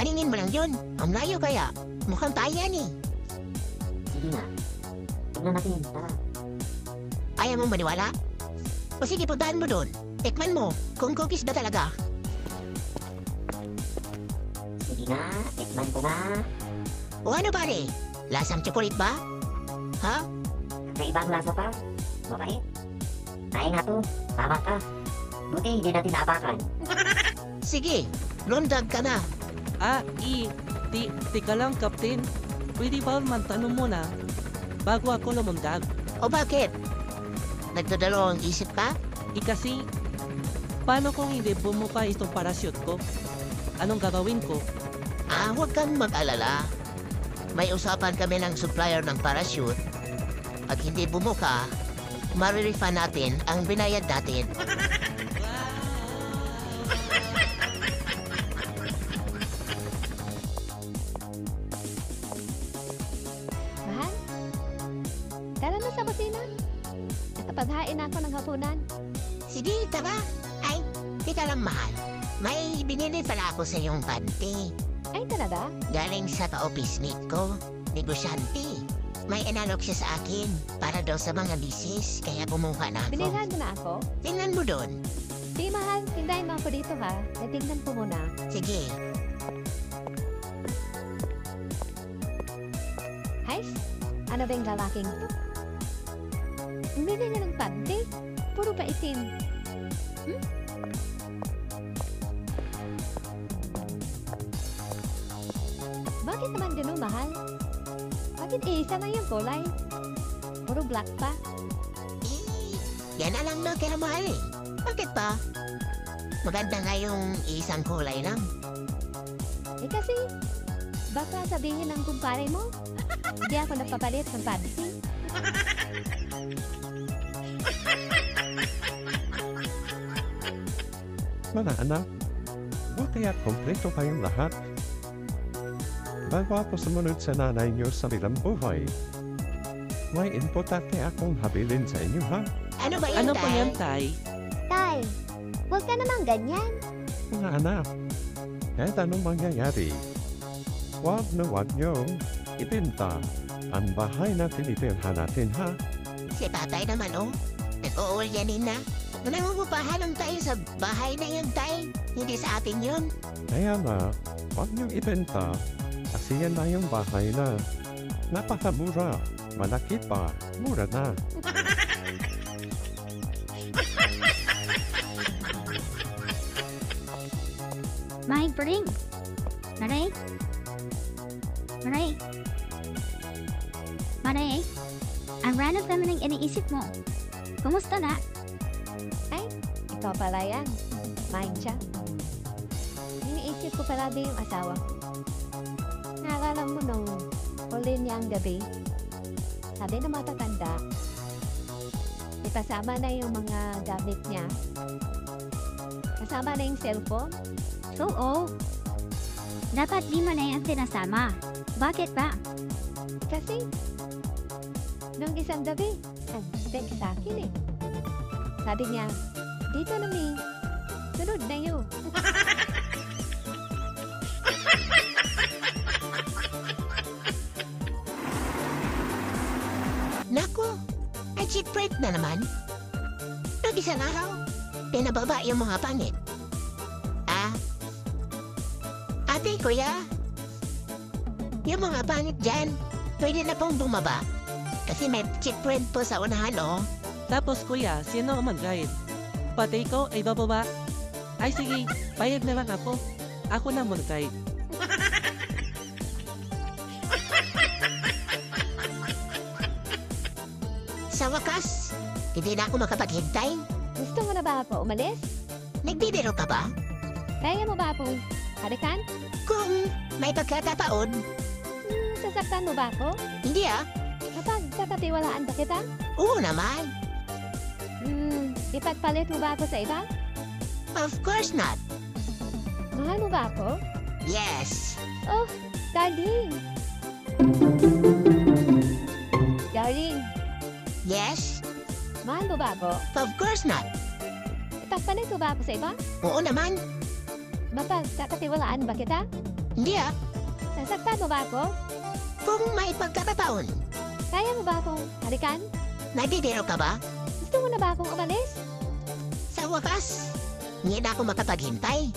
Paningin mo lang yun. Ang layo kaya. Mukhang tayan eh. Sige na. Tignan natin, tara. Ayaw mong maniwala? O sige, puntahan mo doon. Tikman mo kung cookies ba talaga. Sige na, tikman ko na. O ano pare? Lasang chocolate ba? Ha? Kaibang lasa pa. Mabait. Ay nga to, tama ka. Buti hindi natin naapakan. Sige, lundag ka na. Tika lang, Captain. Pwede ba magtanong muna bago ako lumundag? O bakit? Nagdadalawang isip ka? Kasi, paano kung hindi bumuka itong parachute ko? Anong gagawin ko? Huwag kang mag-alala. May usapan kami ng supplier ng parachute. Pag hindi bumuka, marirefund natin ang binayad natin. Mahal? Tara na sa kusina. Nakapaghain ako ng hapunan. Sige, tara. Ay, tika lang mahal. May binili pala ako sa iyong panty. Ay, talaga? Galing sa ka-office mate ko, negosyante. May inalok siya sa akin para daw sa mga misis, kaya kumuha na ako. Binilhan mo na ako? Tingnan mo doon. Sige, mahal. Tindahin mo ako dito, ha? Natingnan ko muna. Sige. Hay? Ano ba yung lalaking to? Umili niya ng panty? Puro pa itim. Bakit naman ganun, mahal? Bakit isa na yung kulay? Puro black pa. Yan na lang na kaya mahal eh. Bakit pa? Maganda nga yung isang kulay lang. Kasi, baka sabihin ng kumpare mo, hindi ako napapalit ng panty. Mga anak, buti at kompleto kayong lahat. Bago ako sumunod sa nanay niyo sa bilang buhay, may importante akong habilin sa inyo, ha? Ano ba yan, Ano po Tay? yan, Tay? Tay, huwag ka namang ganyan. Mga anak, kahit anong mangyayari, huwag na huwag niyong ibenta ang bahay na tinitirahan natin, ha? Si tatay naman, oh. Nag-uulyanin na. Nangungupahan lang tayo sa bahay na yun, Tay. Hindi sa atin yun. Kaya nga, huwag niyong ibenta kasi yan na yung bahay na napakamura, malaki pa, mura na. My bring. Maray? Maray? Maray? Ang random naman ang iniisip mo. Kumusta na? Ikaw pala yan. Mine siya. Iniisip ko palagi yung asawa ko. Naalala mo nung huli niya ang gabi? Sabi ng matatanda, ipasama na yung mga gamit niya. Kasama na yung cellphone. Oo. Dapat di mo na yan sinasama. Bakit ba? Kasi, nung isang gabi, nag-text sa akin eh. Sabi niya, dito na mi, sunod na yun. Nako, ay cheap rate na naman. Nag-isa na raw. Pinababa yung mga pangit. Ate, kuya. Yung mga pangit dyan, pwede na pong bumaba. Kasi may cheap rate po sa unahan, oh. Tapos kuya, sino ang mag-guide? Pati ko ay bababa? Ay sige, bayad na lang ako. Ako na mag-guide. Sa wakas, hindi na ako makapaghintay. Gusto mo na ba ako umalis? Nagbibiro ka ba? Kaya mo ba akong halikan? Kung may pagkakataon, Sasaktan mo ba ako? hindi ah. Kapag kakatiwalaan ba kita? Oo naman. Ipagpalit mo ba ako sa iba? Of course not. Mahal mo ba ako? Yes. Oh, darling. Darling, Yes. mahal mo ba ako? Of course not. Ipagpalit mo ba ako sa iba? Oo naman. Mapag kakatiwalaan ba kita? Hindi ah, Sasaktan mo ba ako? kung may pagkakataon, Kaya mo ba akong halikan? nagdidiro ka ba? Gusto mo na ba akong umalis? Sa wakas, hindi na ako makapaghintay.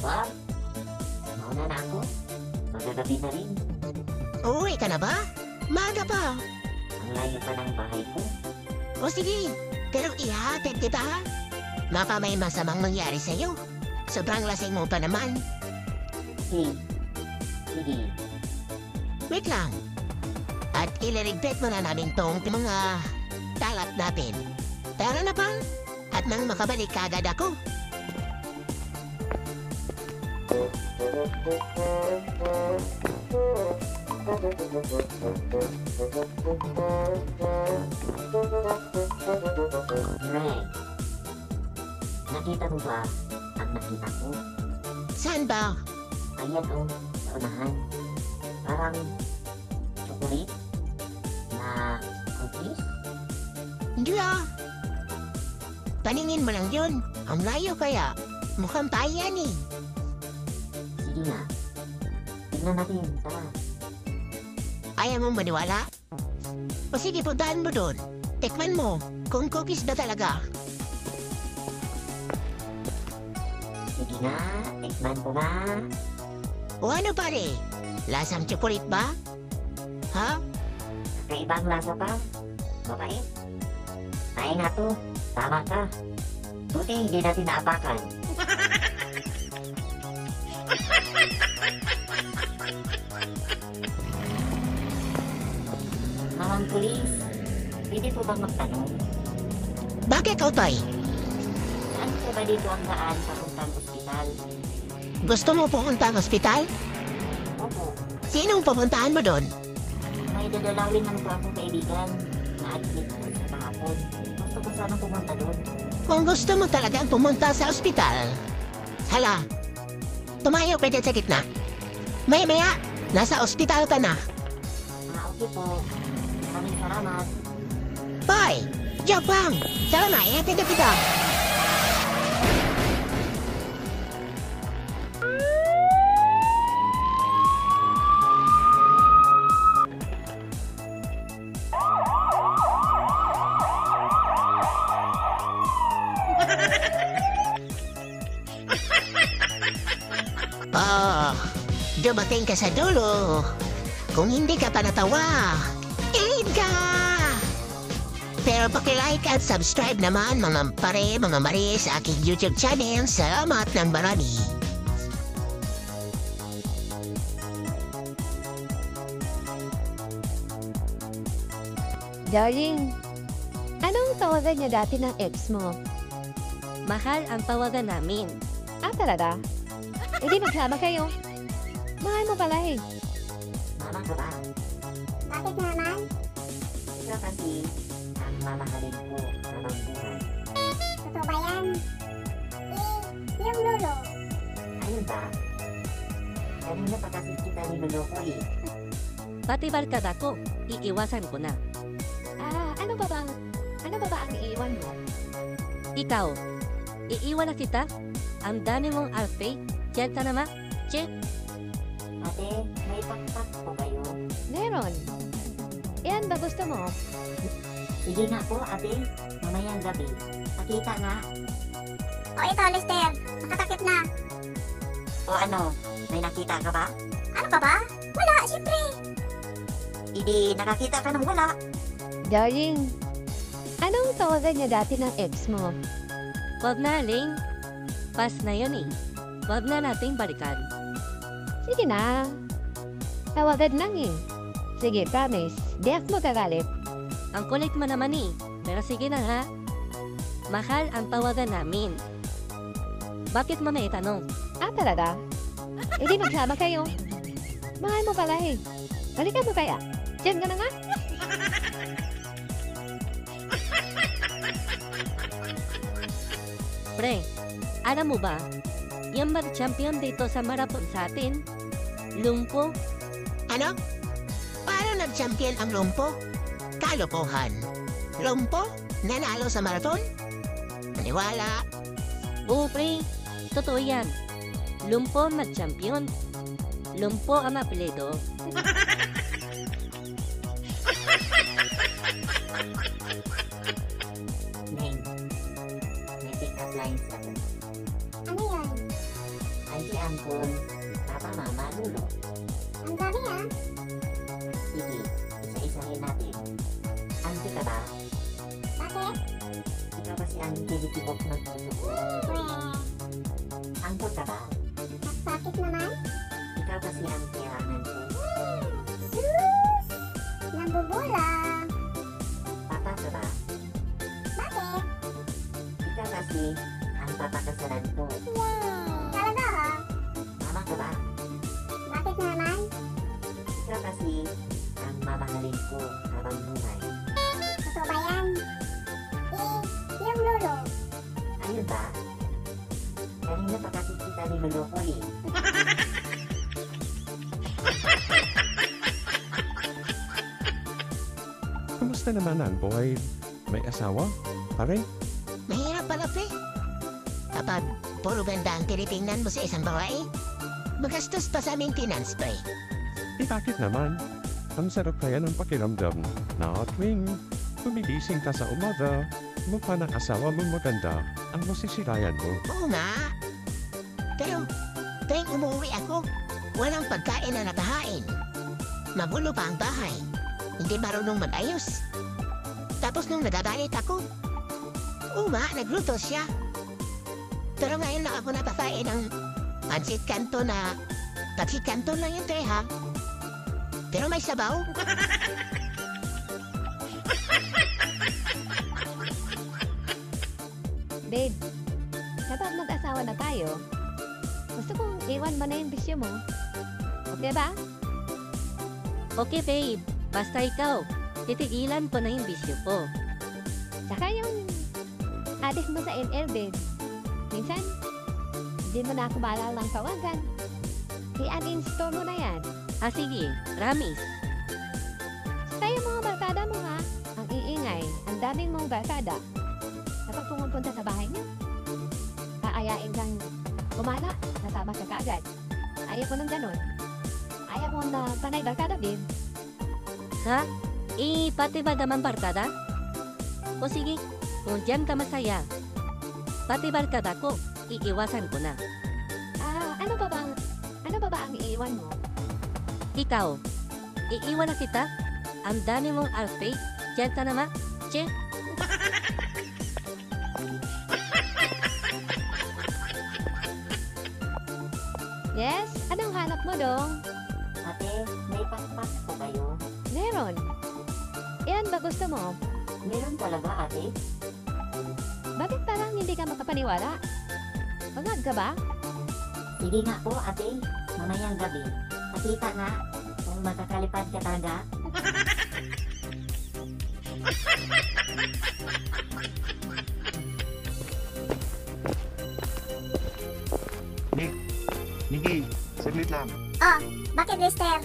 Bob? Mauna na ako. Magagabi na rin. Uuwi ka na ba? Maaga pa. Ang layo pa ng bahay ko. O sige, pero ihatid kita ha. Baka may masamang mangyari sa'yo. Sobrang lasing mo pa naman. Sige. Sige. Wait lang. At ilirigpit mo na namin tong mga talat natin. Tara na pa. At nang makabalik kagad ako. Greg. Nakita mo ba ang nakita ko? Saan ba? Ayan o, sa unahan. Parang chocolate na cookies. Hindi ah. Paningin mo lang yun. Ang layo kaya. Mukhang payan eh. Sige nga. Tignan natin, tara. Ayaw mong maniwala? O sige, puntahan mo doon. Tikman mo kung cookies ba talaga. Sige nga, tikman ko nga. O ano pare? Lasang chocolate ba? Ha? Kakaibang lasa pa. Mabait. Ay nga to, tama ka. Buti hindi natin naapakan. Mamang pulis, pwede po bang magtanong? Bakit, Otoy? Saan po ba dito ang daan papuntang ospital? Gusto mo pupunta ang ospital? Opo, Sinong pupuntahan mo doon? may dadalawin ng po akong kaibigan na admit po sa kahapon. Gusto ko sanang pumunta doon. Kung gusto mo talagang pumunta sa ospital, hala, tumayo ka dyan sa gitna. Maya-maya, nasa ospital ka na. Okay po. Maraming salamat. Boy, joke lang. Tara na, ihatid na kita. Oh, dumating ka sa dulo. Kung hindi ka pa natawa, ilid ka! Pero pakilike at subscribe naman mga pare, mga mari sa aking YouTube channel. Salamat ng marami. Darling, anong tawagan niya dati ng ex mo? Mahal ang tawagan namin. Ah, talaga? Hindi magsama kayo. Mahal mo pala eh. Mama ka ba? Bakit naman? Ikaw kasi ang mamahalin ko habang buhay. Totoo ba yan? Yung lolo. Ayun ba? Kanina pa kasi kita niloloko eh. Pati barkada ko, iiwasan ko na. Ah, ano ba ang iiwan mo? Ikaw, iiwan na kita? Ang dami mong arte, yan ka naman? Check! Ate, may pakpak po kayo. Meron. Yan ba gusto mo? Sige nga po ate, mamayang gabi. Pakita nga. O ito, Lester. Nakatakip na. O ano, may nakita ka ba? Ano pa ba? Wala, siyempre. Hindi nakakita ka ng wala. Darling, anong tawagan niya dati ng ex mo? Wag na, Ling. Pas na yun eh. Wag na nating balikan. Sige na. Tawagan lang eh. Sige, promise. Di ako magagalit. Ang kulit mo naman eh. Pero sige na ha. Mahal ang tawagan namin. Bakit mo na itanong? Ah, talaga? Hindi magsama kayo. Mahal mo pala eh. Balikan mo kaya. Diyan ka na nga. Pre, alam mo ba? Yung mag-champion dito sa marathon sa atin, lumpo, Ano? Paano nag-champion ang lumpo? Kalokohan. Lumpo? nanalo sa marathon? Maniwala. Oo, pre. Totoo yan. Lumpo mag-champion. Lumpo ang apelido. Neng, may pick-up lines ako. Ano yan? Ay si Ampon, Papa, Mama, Lulo. Ang dami ah. Sige, isa-isahin natin. Auntie ka ba? Bakit? Ikaw ba si Auntie Kilikibok ng puso ko? Weh. Angkot ka ba? Bakit naman? Ikaw ba si Auntie Ramen ko? Sus! Nambubula. Papa ka ba? Bakit? Ikaw kasi ang papakasalan ko. Talaga ha? Mama ka ba? Bakit naman? Ikaw kasi ang mamahalin ko habang buhay. Totoo ba yan? Yung lolo. Ayun ba? Kanina pa kasi kita niloloko eh. Kumusta naman ang buhay? May asawa? Pare? Mahirap pala, pre. Kapag puro ganda ang tinitingnan mo sa isang babae, magastos pa sa maintenance, pre. Bakit naman? Ang sarap kaya ng pakiramdam na tuwing gumigising ka sa umaga, mukha ng asawa mong maganda ang masisirayan mo. Oo nga. Pero, tuwing umuwi ako, walang pagkain na nakahain. Magulo pa ang bahay. Hindi marunong mag-ayos. Tapos nung nagagalit ako, nagluto siya. Pero ngayon na ako napakain ng pansit kanto na pansit kanto lang yun, tre, ha? Pero may sabaw. Babe, kapag mag-asawa na tayo, gusto kong iwan mo na yung bisyo mo. Okay ba? Okay, babe. Basta ikaw. Titigilan ko na yung bisyo ko. Tsaka yung adik mo sa NL, babe. Minsan, hindi mo na ako maalalang tawagan. I-uninstall mo na yan. Sige. Ramis. Tsaka yung mga barkada mo ha, ang iingay, ang daming mong barkada. Kapag pumupunta sa bahay niyo, aayain kang kumala, nasama ka kaagad. Ayaw ko ng ganon. Ayaw ko na panay barkada, babe. Ha? Pati ba naman barkada? O sige, kung diyan ka masaya, pati barkada ko, iiwasan ko na. Ano ba ba ang iiwan mo? Ikaw, iiwan na kita? Ang dami mong outfit, diyan ka naman, che? Yes? Anong hanap mo dong? Ate, may pakpak po kayo? Meron. Ilan ba gusto mo? Meron talaga, ate? Bakit parang hindi ka makapaniwala? Pagad ka ba? Sige nga po, ate. Mamayang gabi. Pakita nga kung magkakalipad ka talaga. Niki, saglit lang. Oh, bakit, Lester?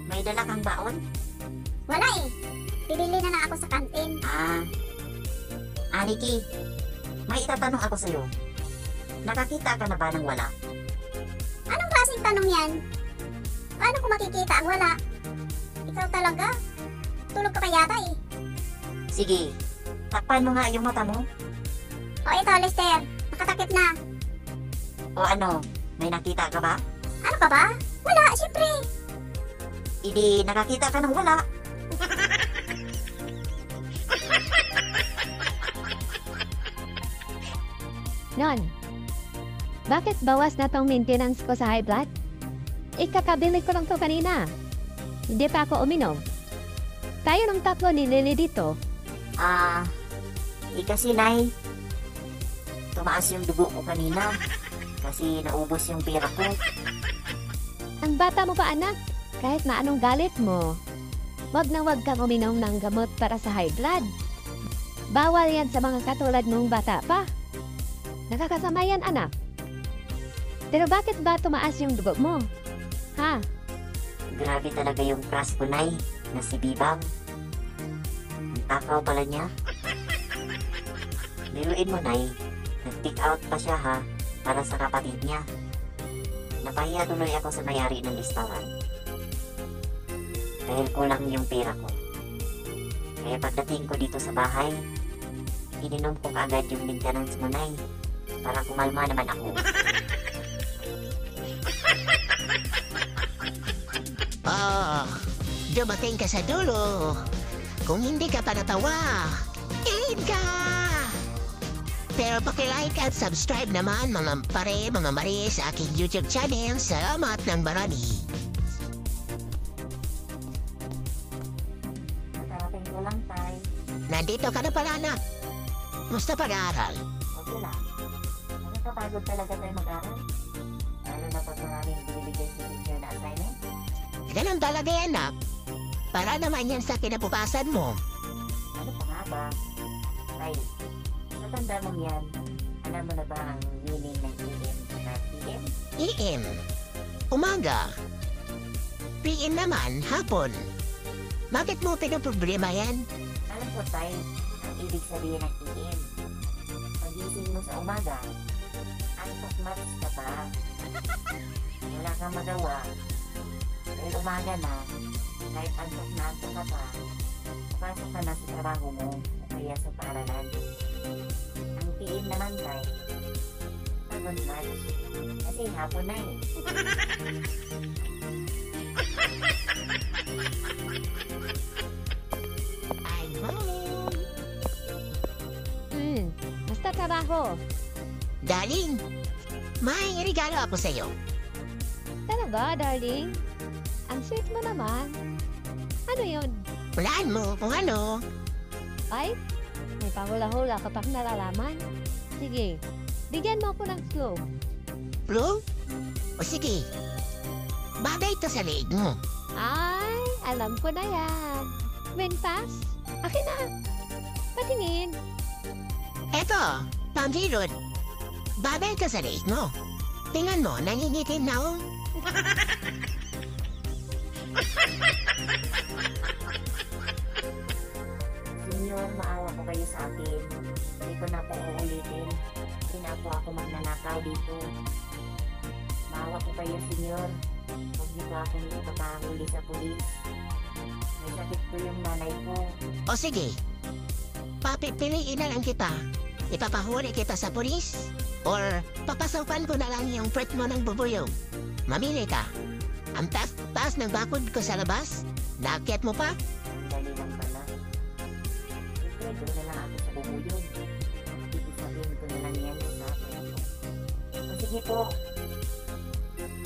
May dala kang baon? Wala eh. Bibili na lang ako sa kantin. Aniki, may itatanong ako sa'yo. Nakakita ka na ba ng wala? Anong klaseng tanong yan? Paano ko makikita ang wala? Ikaw talaga? Tulog ka pa yata eh. Sige, takpan mo nga yung mata mo. O ito, Lester. Nakatakip na. O ano, may nakita ka ba? Ano pa ba? Wala, syempre. Hindi nakakita ka ng wala. Non, bakit bawas na tong maintenance ko sa high blood? Ikakabili ko lang to kanina. Hindi pa ako uminom. Tayo ng tatlo ni Lily dito. Kasi Nay, tumaas yung dugo ko kanina kasi naubos yung pera ko. Ang bata mo pa anak, kahit na anong galit mo, wag na wag kang uminom ng gamot para sa high blood. Bawal yan sa mga katulad mong bata pa. Nakakasama yan anak. Pero bakit ba tumaas yung dugo mo? Ha? Grabe talaga yung crush ko, Nay, na si Bibang. Ang takaw pala niya. Biruin mo, Nay. Nag-pick out pa siya, ha? Para sa kapatid niya. Napahiya tuloy ako sa mayari ng listawan. Dahil kulang yung pera ko. Kaya pagdating ko dito sa bahay, ininom ko kaagad yung maintenance mo, Nay. Para kumalma naman ako. Oh, dumating ka sa dulo. Kung hindi ka pa natawa, ilin ka! Pero paki-like at subscribe naman mga pare, mga mari sa aking YouTube channel. Salamat ng marami. Nakarating ko lang, Tay. Nandito ka na pala, anak. Musta pag-aaral? Okay lang. Nakakapagod talaga tayo mag-aral. Lalo na pag maraming binibigay sa teacher na assignment. Ganun talaga yan, anak. Para naman yan sa kinabukasan mo. Ano pa nga ba? Tay, sa tanda mong yan, alam mo na ba ang meaning ng EM at PM? EM, umaga. PM naman, hapon. Bakit mo pinoproblema yan? Alam ko, Tay, ang ibig sabihin ng EM. Pagising mo sa umaga, antok matis ka pa. Wala kang magawa. Dahil umaga na, kahit antok ka pa, pasok ka na sa trabaho mo o kaya sa paaralan. Ang PM naman, Tay, pagod match. Kasi hapon na eh. I'm home. Basta trabaho. Darling, may regalo ako sa'yo. Talaga, darling? Ang sweet mo naman. Ano yun? Walaan mo kung ano. Ay, may pahula-hula kapag nalalaman. Sige, bigyan mo ako ng clue. Bro? O sige. Bagay ito sa leeg mo. Ay, alam ko na yan. Winpass? Akin na. Patingin. Eto, pambirot. Bagay ito sa leeg mo. Tingnan mo, nangingitin na oh. Senyor, maawa po kayo sa akin. Hindi ko na po uulitin. Hindi na po ako magnanakaw dito. Maawa po kayo, senyor. Huwag niyo po akong ipapahuli sa pulis. May sakit po yung nanay ko. O sige. Papipiliin na lang kita. Ipapahuli kita sa pulis. Or papasapan ko na lang yung pret mo ng bubuyog. Mamili ka. Ang taas ng bakod ko sa labas. Naakyat mo pa? Dali lang pala. Siyempre, doon na lang ako sa bubuyog. Ipisabihin ko na lang yan sa akin. O sige po.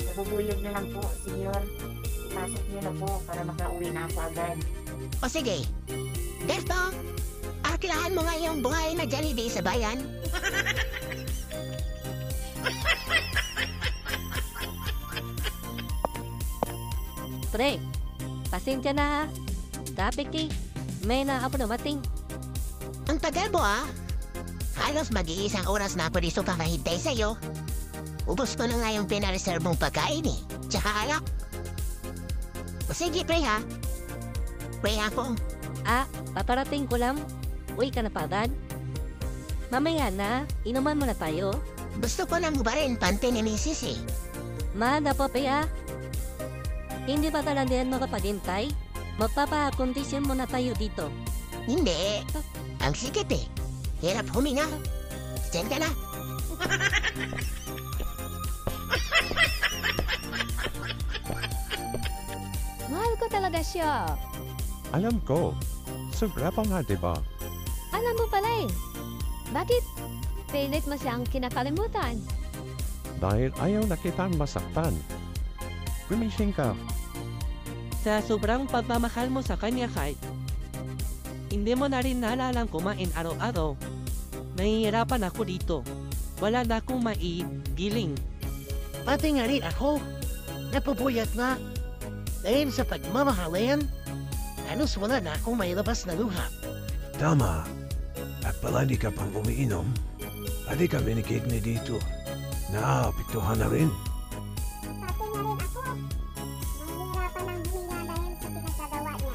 Sa bubuyog na lang po, senyor. Ipasok niyo na po para makauwi na ako agad. O sige. Derto, arkilahan mo nga yung buhay na Jollibee sa bayan. Pre, pasensya na ha. Traffic eh. May na ako dumating. Ang tagal mo ah. Halos mag-iisang oras na ako dito kakahintay sa'yo. Ubus ko na nga yung pinareserve mong pagkain eh. Tsaka alak. O sige pre ha. Pre ako. Ah, paparating ko lang. Uy ka na pa, Dad. Mamaya na, inuman mo na tayo. Gusto ko nang hubarin pante ni Mrs. eh. Mahal po, Pe ah. Hindi ba talaga yan makapagintay? Magpapakondisyon muna tayo dito. Hindi. Ang sikit eh. Hirap huminga. Diyan ka na. Mahal ko talaga siya. Alam ko. Sobra pa nga, diba? Alam mo pala eh. Bakit? Pilit mo siyang kinakalimutan. Dahil ayaw na kitang masaktan. Gumising ka. Sa sobrang pagmamahal mo sa kanya, Kai, hindi mo na rin naalalang kumain araw-araw. Nahihirapan ako dito. Wala na akong maigiling. Pati nga rin ako. Napupuyat na. Dahil sa pagmamahalan, halos wala na akong mailabas na luha. Tama. At palagi ka pang umiinom. Pwede kami ni Kidney dito. Naapektuhan na rin. Pati na rin ako. Nahihirapan ng huminga dahil sa pinagkagawa niya.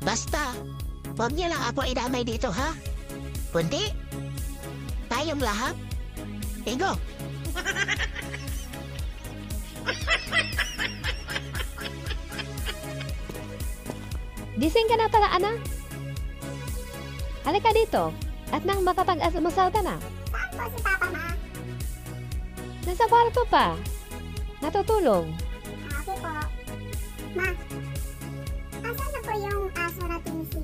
Basta, huwag niyo lang ako idamay dito ha. Kundi, tayong lahat? Ego. Gising ka na pala, anak. Halika dito. At nang makapag-almusal ka na. Saan po si Papa, Ma? Nasa kwarto pa. Natutulog. Okay po. Ma, asan na po yung aso natin si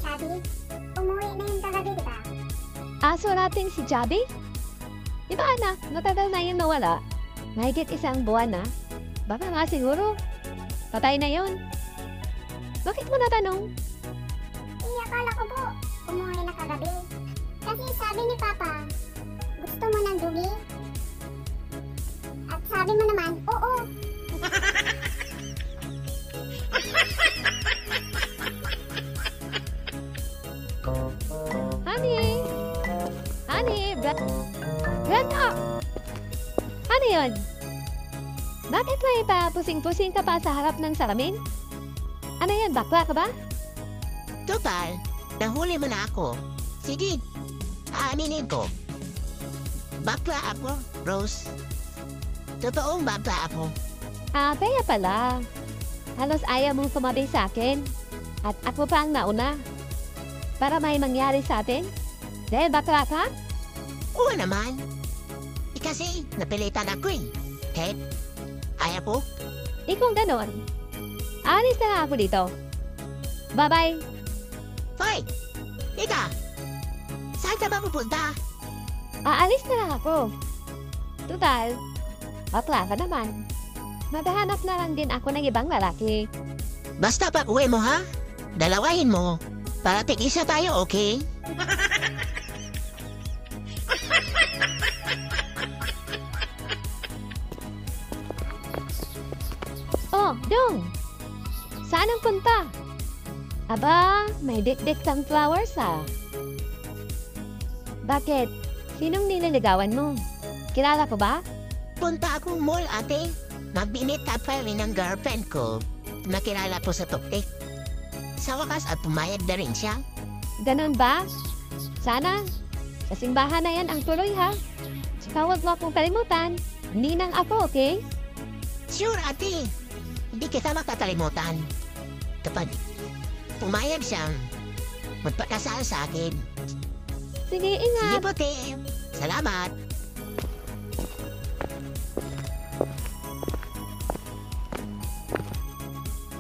Chubby? Umuwi na yung kagabi, di ba? Aso natin si Chubby? Di ba anak, matagal na yung nawala? Mahigit 1 buwan na. Baka nga siguro, patay na yon. Bakit mo natanong? Akala ko po, umuwi na kagabi. Kasi sabi ni Papa, gusto mo ng dugi? At sabi mo naman, oo. Honey! Honey, Brenda! Ano yun? Bakit may pusing-pusing ka pa sa harap ng salamin? Ano yan, bakla ka ba? Total, nahuli mo na ako. Sige, aaminin ko. Bakla ako, Rose. Totoong bakla ako. Kaya pala. Halos ayaw mong tumabi sa akin. At ako pa ang nauna. Para may mangyari sa atin? Dahil bakla ka? Oo naman. Kasi napilitan ako eh. Head, ayaw ko. Kung ganon, alis na nga ako dito. Bye-bye. Hoy! Ika! Saan ka ba pupunta? Aalis na lang ako. Total, bakla ka naman. Maghahanap na lang din ako ng ibang lalaki. Basta pag uwi mo ha, dalawahin mo. Para tig-isa tayo, okay? Oh, Dong! Saan ang punta? Aba, may dik-dik kang flowers ah. Bakit? Sinong nililigawan mo? Kilala ko ba? Punta akong mall, ate. Mag-meet up rin ng girlfriend ko. Nakilala po sa tuktik. Sa wakas at pumayag na rin siya. Ganon ba? Sana. Sa simbahan na yan ang tuloy ha. Tsaka huwag mo akong kalimutan. Ninang ako, okay? Sure, ate. Hindi kita makakalimutan. Kapag pumayag siyang magpakasal sa akin. Sige, ingat. Sige po, Tim. Salamat.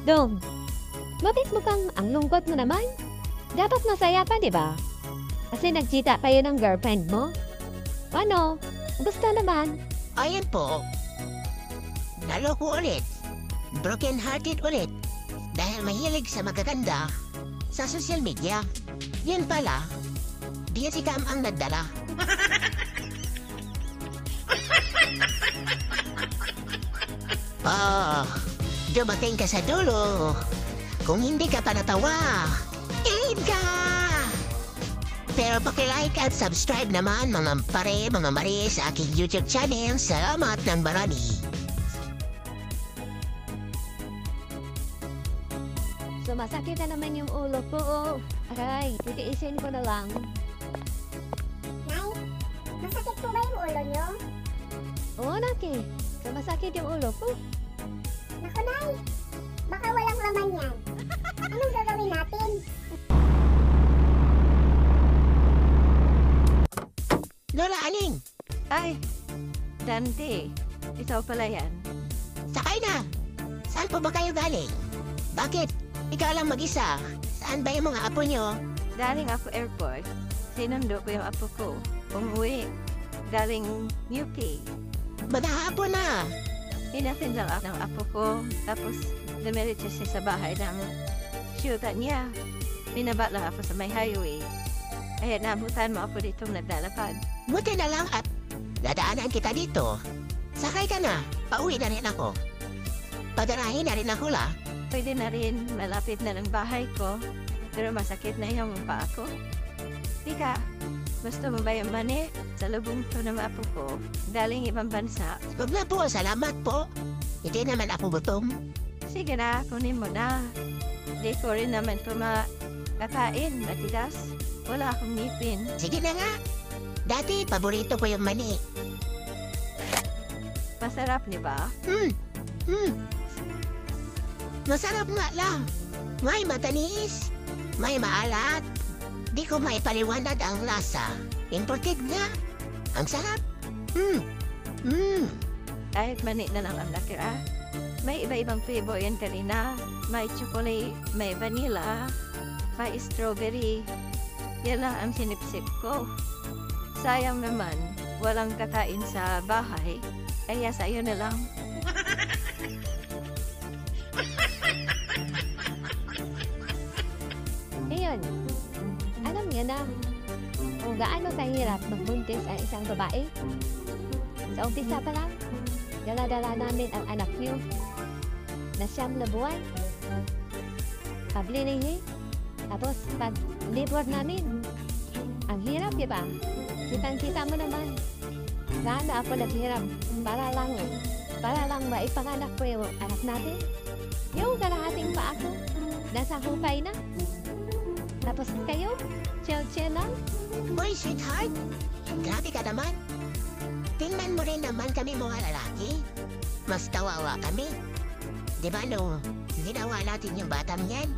Dong, bakit mukhang ang lungkot mo naman? Dapat masaya pa, di ba? Kasi nagkita kayo ng girlfriend mo. Ano? Gusto naman? Ayan po. Naloko ulit. Broken-hearted ulit. Dahil mahilig sa magaganda sa social media. Yan pala, di si Cam ang nagdala. Dumating ka sa dulo. Kung hindi ka pa natawa, ilid ka! Pero pakilike at subscribe naman mga pare, mga mari sa aking YouTube channel. Salamat ng marami. Sumasakit na naman yung ulo ko. Aray, titiisin ko na lang. Nay, masakit po ba yung ulo nyo? Oo, Naki. Sumasakit yung ulo ko. Naku, Nay, baka walang laman yan. Anong gagawin natin? Lola Aning, Ay, Dante. Ikaw pala yan. sakay na. Saan po ba kayo galing? Bakit? Ikaw lang mag-isa. Saan ba yung mga apo nyo? Galing ako airport. Sinundo ko yung apo ko. Umuwi. Galing UP. Madahapon na. Hinatid lang ako ng apo ko. Tapos, dumiretso siya sa bahay ng syutan niya. Binaba lang ako sa may highway. Kaya nabutan mo ako dito naglalakad. Buti na lang at dadaanan kita dito. Sakay ka na. Pauwi na rin ako. Padarahin na rin ako la. Pwede na rin, malapit na ng bahay ko. Pero masakit na yung paa ko. Tika, gusto mo ba yung mani? Sa lubong ko ng apo ko. Galing ibang bansa. Huwag na po, salamat po. Hindi naman ako gutom. Sige na, kunin mo na. Di ko rin naman ito makakain, matigas. Wala akong ngipin. Sige na nga. Dati, paborito ko yung mani. Masarap ni ba? Masarap nga lang. May matanis. May maalat. Di ko may paliwanag ang lasa. Imported nga. Ang sarap. Kahit mani na lang ang nakira. May iba-ibang flavor yan kanina. May chocolate, may vanilla, may strawberry. Yan lang ang sinipsip ko. Sayang naman, walang kakain sa bahay. Kaya sa'yo na lang. Ayun, alam niyo na kung gaano kahirap magbuntis ang isang babae. Sa umpisa pa lang, dala-dala namin ang anak niyo na 9 na buwan. Pablinihi, tapos pag-labor namin. Ang hirap, di ba? Kitang-kita mo naman. Gaano ako naghirap para lang maipanganak ko yung anak natin. Yung kalahating pa ako, nasa hukay na. Tapos kayo, chill-chill lang. Boy, sweetheart. Grabe ka naman. Tingnan mo rin naman kami mga lalaki. Mas tawawa kami. Di ba no, ginawa natin yung batang yan?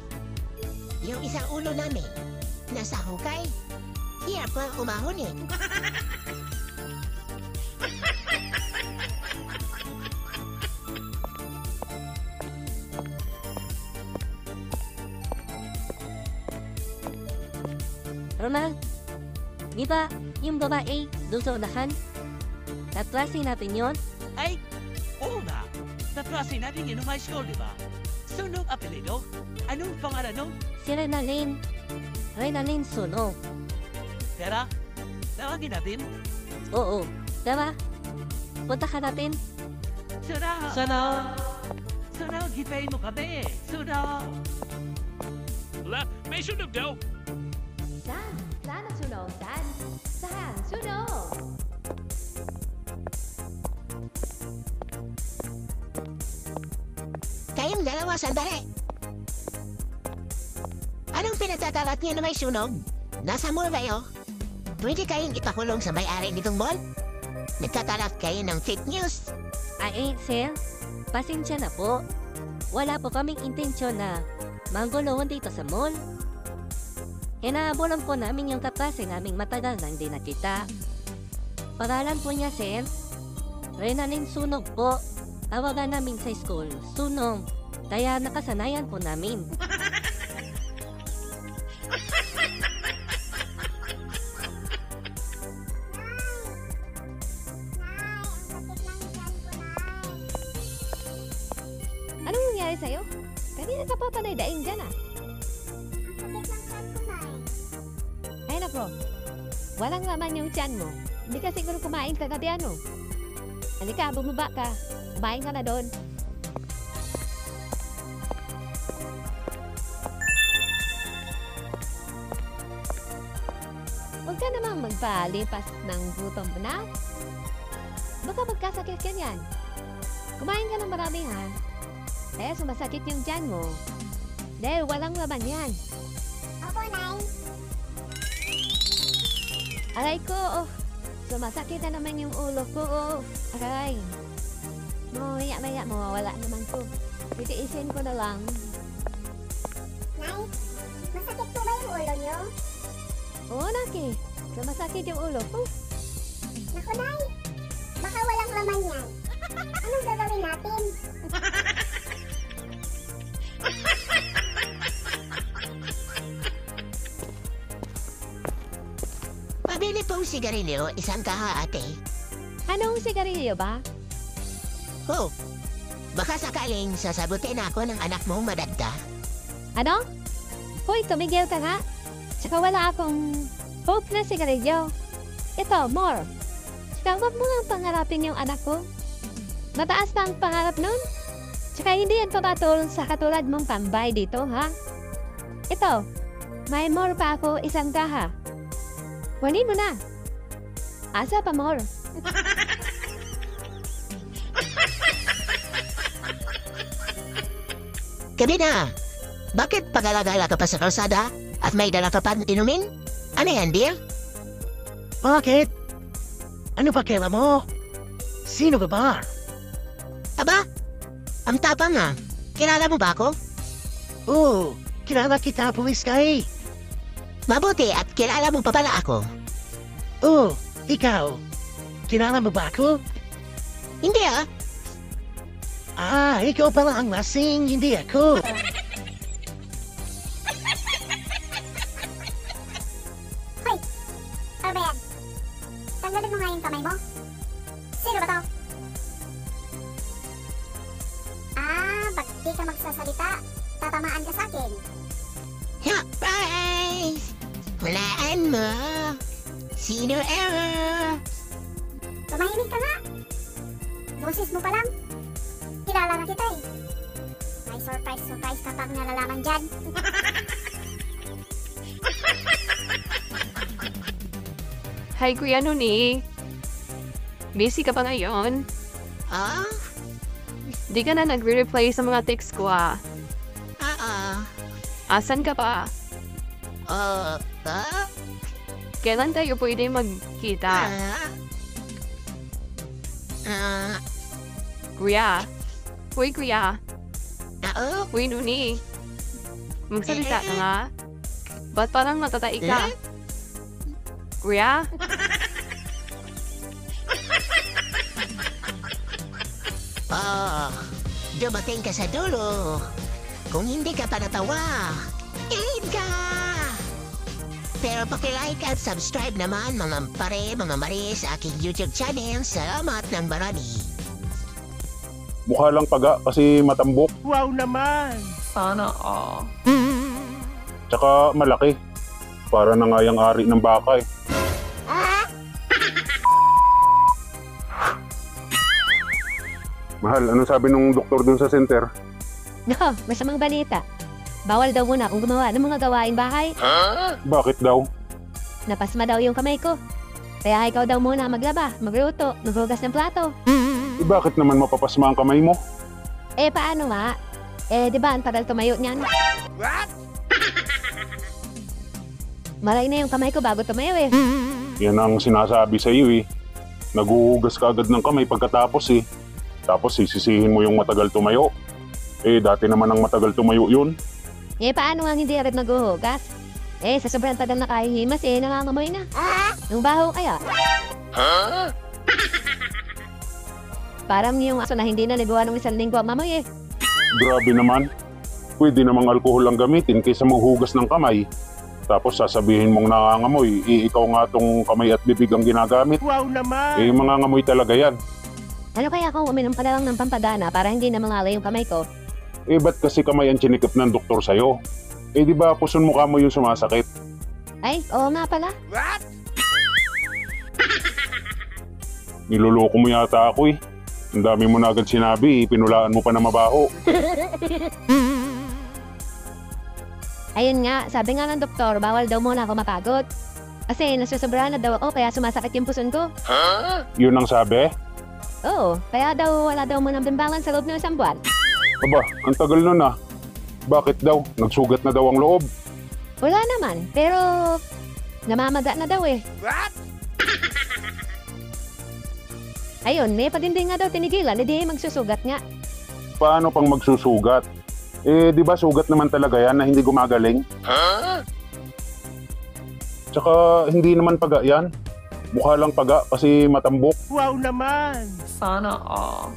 Yung isang ulo namin, nasa hukay. Hirap pa umahon eh. Ronald, di ba yung babae doon sa unahan? Tatrasin natin yon? Ay, oo na. Natrasin natin yun ng high school, di ba? Sunog apelido? Anong pangalan nun? Si Renalyn. Renalyn Sunog. Tara, tawagin natin. Oo, tara. Punta ka natin. Sana, gipayin mo kami. May sunog daw. Saan ang sunog? Saan? Sunog! Kayong dalawa, sandali. Anong pinagtatalat niyo na may sunog? Nasa mall kayo? Pwede kayong ipakulong sa may-ari nitong mall? Nagtatalat kayo ng fake news. Ay, sir. Pasensya na po. Wala po kaming intensyon na manggulungan dito sa mall. Hinaabolan po namin yung kaklase naming matagal nang di nakita. Pangalan po niya, sir. Renalyn Sunog po. Tawagan namin sa school, Sunog. Kaya nakasanayan po namin. Anong nangyari sa'yo? Kanina ka pa panay daing dyan ah. Ay nako, walang laman yung tiyan mo. Hindi ka siguro kumain kagabi ano. Halika, bumaba ka. Kumain ka na doon. Huwag ka namang magpalipas ng gutom mo na. Baka magkasakit ka yan. Kumain ka ng marami ha. Kaya sumasakit yung tiyan mo. Dahil walang laman yan. Opo, Nay. Aray ko, oh. Sumasakit na naman yung ulo ko, oh. Aray. Maya-maya, mawawala naman ko. Titiisin ko na lang. Nay, masakit po ba yung ulo niyo? Oo, Naki. Sumasakit yung ulo ko. Naku, Nay. Baka walang laman yan. Anong gagawin natin? Pabili pong sigarilyo, isang kaha ate. Anong sigarilyo ba? Oh, baka sakaling sasabutin ako ng anak mong madagda. Ano? Hoy, tumigil ka nga. Tsaka wala akong hope na sigarilyo. Ito, more. Tsaka huwag mo nga pangarapin yung anak ko. Mataas pa ang pangarap nun. Tsaka hindi yan papatulong sa katulad mong tambay dito, ha? Ito, may more pa ako isang kaha. Kunin mo na. Asa pa more? Gabi na! Bakit pagalagala ka pa sa kalsada at may dala ka pa inumin? Ano yan, Bill? Bakit? Ano pa kailan mo? Sino ka ba? Aba, ang tapang nga. Kilala mo ba ako? Oo, kilala kita, pulis ka eh. Mabuti at kilala mo pa pala ako. Oo, ikaw. Kilala mo ba ako? Hindi ah. Ah, ikaw pala ang lasing, hindi ako. Hoy! Ano ba yan? Tanggalin mo nga yung kamay mo. Sino ba to? Ah, pag di ka magsasalita, tatamaan ka sa akin. Surprise! Hulaan mo. Sino error? Tumahimik ka nga. Boses mo pa lang. Kilala na kita eh. May surprise ka pang nalalaman dyan. Hi, Kuya Nuni. Busy ka pa ngayon? Ah? Di ka na nagre-reply sa mga text ko ah. Asan ka pa? Kailan tayo pwede magkita? Kuya? Uy, Kuya? Uy, Nuni? Magsalita ka nga? Ba't parang natatai ka? Kuya? Dumating ka sa dulo. Kung hindi ka pa natawa, end ka! Pero pakilike at subscribe naman mga pare, mga mari sa aking YouTube channel. Salamat ng marami. Mukha lang paga kasi matambok. Wow naman! Sana all. Tsaka malaki. Para na nga yung ari ng baka eh. Mahal, ano sabi nung doktor dun sa center? Nako, masamang balita. Bawal daw muna akong gumawa ng mga gawain bahay. Bakit daw? Napasma daw yung kamay ko. Kaya ikaw daw muna maglaba, magluto, maghugas ng plato. Eh bakit naman mapapasma ang kamay mo? Eh paano nga? Eh di ba ang tagal tumayo niyan? What? Maray na yung kamay ko bago tumayo eh. Yan ang sinasabi sa iyo eh. Naguhugas ka agad ng kamay pagkatapos eh. Tapos sisisihin mo yung matagal tumayo. Eh dati naman ang matagal tumayo yun. Eh paano nga hindi rin maghuhugas? Eh sa sobrang tagal na kahihimas eh nangangamoy na. Nung baho kaya? Parang yung aso na hindi na nagawa ng 1 linggo ang mamoy eh. Grabe naman. Pwede namang alkohol ang gamitin kaysa maghugas ng kamay. Tapos sasabihin mong nangangamoy, ikaw nga tong kamay at bibig ang ginagamit. Wow naman! Eh mangangamoy talaga yan. Ano kaya kung uminom pa lang ng pampadana para hindi na mangalay yung kamay ko? Eh ba't kasi kamay ang chinikip ng doktor sa'yo? Eh di ba puson mukha mo yung sumasakit? Ay, oo nga pala. What? Niloloko mo yata ako eh. Ang dami mo na agad sinabi, pinulaan mo pa na mabaho. Ayun nga, sabi nga ng doktor, bawal daw muna ako mapagod. Kasi nasusobrahan na daw ako kaya sumasakit yung puson ko. Yun ang sabi? Oo, kaya daw wala daw munang balance sa loob ng 1 buwan. Aba, ang tagal nun ah. Bakit daw? Nagsugat na daw ang loob. Wala naman, pero namamaga na daw eh. What? Ayun, may padinding nga daw tinigilan, edi magsusugat nga. Paano pang magsusugat? Eh, di ba sugat naman talaga yan na hindi gumagaling? Tsaka hindi naman paga yan. Mukha lang paga kasi matambok. Wow naman! Sana all.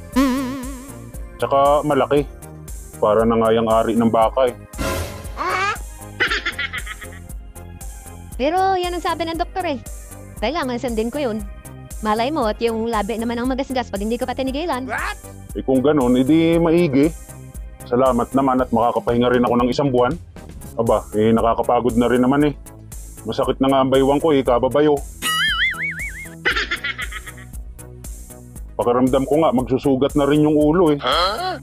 Tsaka malaki. Para na nga yung ari ng baka eh. Pero yan ang sabi ng doktor eh. Kailangan sundin ko yun. Malay mo at yung labi naman ang magasgas pag hindi ko pa tinigilan. What? Eh kung ganun, edi maigi. Salamat naman at makakapahinga rin ako ng 1 buwan. Aba, eh nakakapagod na rin naman eh. Masakit na nga ang baywang ko eh, kababayo. Pakiramdam ko nga, magsusugat na rin yung ulo eh.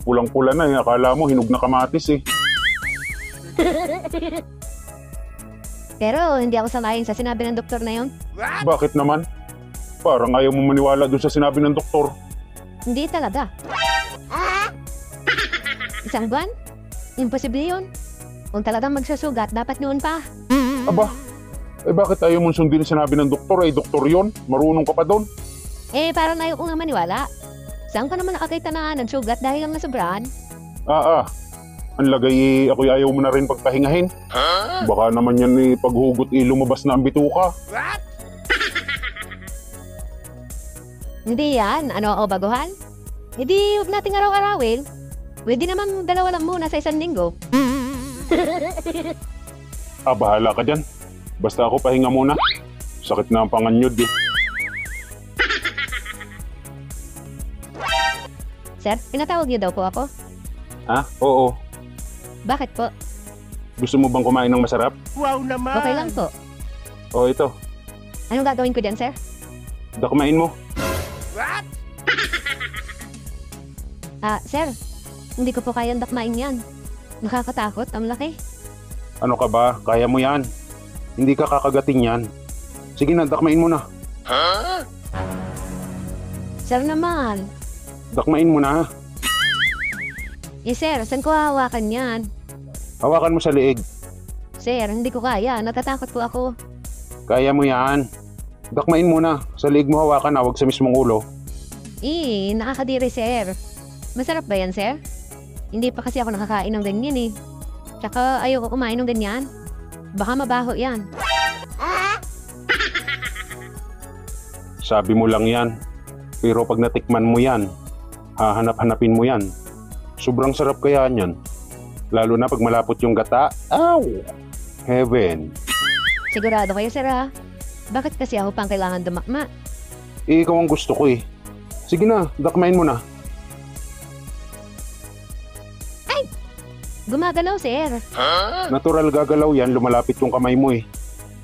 Pulang-pula na eh, akala mo hinog na kamatis eh. Pero hindi ako sanayin sa sinabi ng doktor na yun. Bakit naman? Parang ayaw mo maniwala dun sa sinabi ng doktor. Hindi talaga. 1 buwan? Imposible yun. Kung talagang magsusugat, dapat noon pa. Aba, Eh bakit ayaw mong sundin sinabi ng doktor? Eh doktor yon, marunong ka pa doon. Eh, parang ayaw ko nga maniwala. Saan ka naman nakakita na nagsugat dahil lang nasobrahan? Ang lagay ako'y ayaw mo na rin pagpahingahin. Baka naman yan paghugot lumabas na ang bituka. Hindi yan. Ano ako baguhan? Hindi, huwag nating araw-arawin. Pwede naman dalawa lang muna sa isang linggo. Bahala ka dyan. Basta ako pahinga muna. Sakit na ang panganyod eh. Sir, pinatawag niyo daw po ako. Oo. Bakit po? Gusto mo bang kumain ng masarap? Wow naman! Okay lang po. Ito. Anong gagawin ko dyan, sir? Kumain mo. What? Sir, hindi ko po kayang dakmain yan. Nakakatakot, ang laki. Ano ka ba? Kaya mo yan. Hindi ka kakagatin yan. Sige na, dakmain mo na. Sir naman. Dakmain mo na. Sir, saan ko hahawakan yan? Hawakan mo sa leeg. Sir, hindi ko kaya. Natatakot po ako. Kaya mo yan. Dakmain mo na. Sa leeg mo hawakan, huwag sa mismong ulo. Nakakadiri, sir. Masarap ba yan, sir? Hindi pa kasi ako nakakain ng ganyan eh. Tsaka ayoko kumain ng ganyan. Baka mabaho yan. Sabi mo lang yan. Pero pag natikman mo yan, hahanap-hanapin mo yan. Sobrang sarap kaya yan. Lalo na pag malapot yung gata. Ow! Heaven. Sigurado kayo, sir, ha? Bakit kasi ako pang kailangan dumakma? Ikaw ang gusto ko eh. Sige na, dakmain mo na. Gumagalaw, sir. Natural gagalaw yan, lumalapit yung kamay mo eh.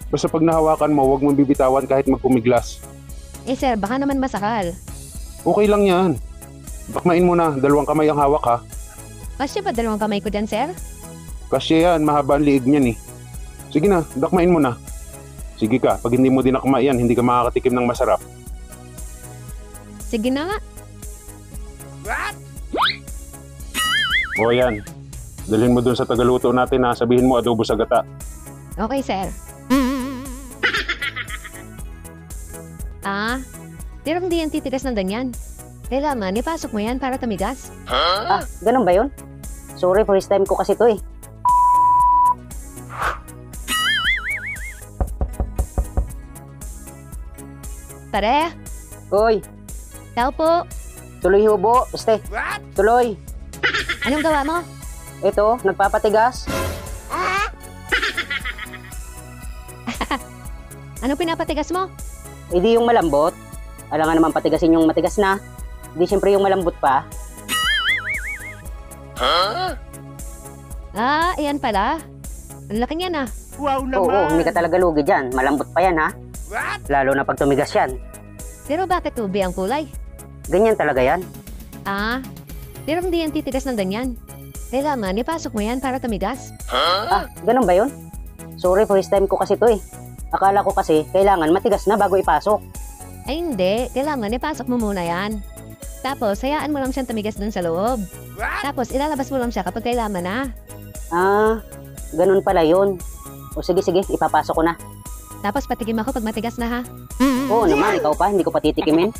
Basta pag nahawakan mo, huwag mong bibitawan kahit magpumiglas. Sir, baka naman masakal. Okay lang yan. Dakmain mo na, 2 kamay ang hawak ha. Kasi ba 2 kamay ko dyan, sir? Kasi yan, mahaba ang liig niyan eh. Sige na, dakmain mo na. Sige ka, pag hindi mo dinakma yan, hindi ka makakatikim ng masarap. Sige na nga. What? O yan, dalhin mo dun sa tagaluto natin ha, sabihin mo adobo sa gata. Okay, sir. Pero hindi yan titigas ng ganyan. Kailangan, ipasok mo yan para tumigas. Ganun ba yun? Sorry, first time ko kasi to eh. Pare, Uy, tao po. tuloy hubo. Tuloy. Anong gawa mo? Ito, nagpapatigas. Anong pinapatigas mo? Hindi yung malambot. Alam nga naman patigasin yung matigas na. Hindi siyempre yung malambot pa. Ayan pala. Ang laki niyan ah. Wow Oo, naman! hindi ka talaga lugi dyan. Malambot pa yan ha. What? Lalo na pag tumigas yan. Pero bakit ube ang kulay? Ganyan talaga yan. Pero hindi yan titigas ng ganyan. Kailangan, ipasok mo yan para tumigas. Ganun ba yun? Sorry, first time ko kasi to eh. Akala ko kasi kailangan matigas na bago ipasok. Ay hindi, kailangan ipasok mo muna yan. Tapos, hayaan mo lang siyang tumigas dun sa loob. Tapos, ilalabas mo lang siya kapag kailangan na. Ganun pala yun. O sige, ipapasok ko na. Tapos, patikim ako pag matigas na ha. Oo naman, ikaw pa, hindi ko patitikimin.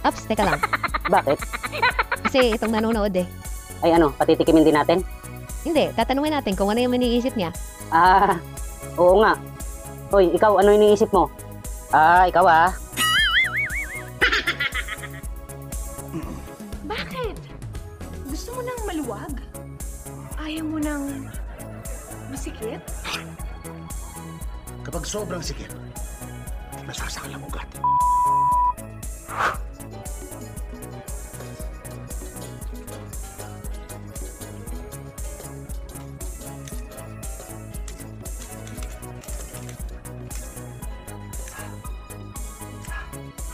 Ops, teka lang. Bakit? Kasi itong nanonood eh. Ay ano, patitikimin din natin? Hindi, tatanungin natin kung ano yung iniisip niya. Oo nga. Hoy, ikaw, ano iniisip mo? Ikaw Bakit? Gusto mo nang maluwag? Ayaw mo nang masikip? Kapag sobrang sikip, nasasakal ang ugat.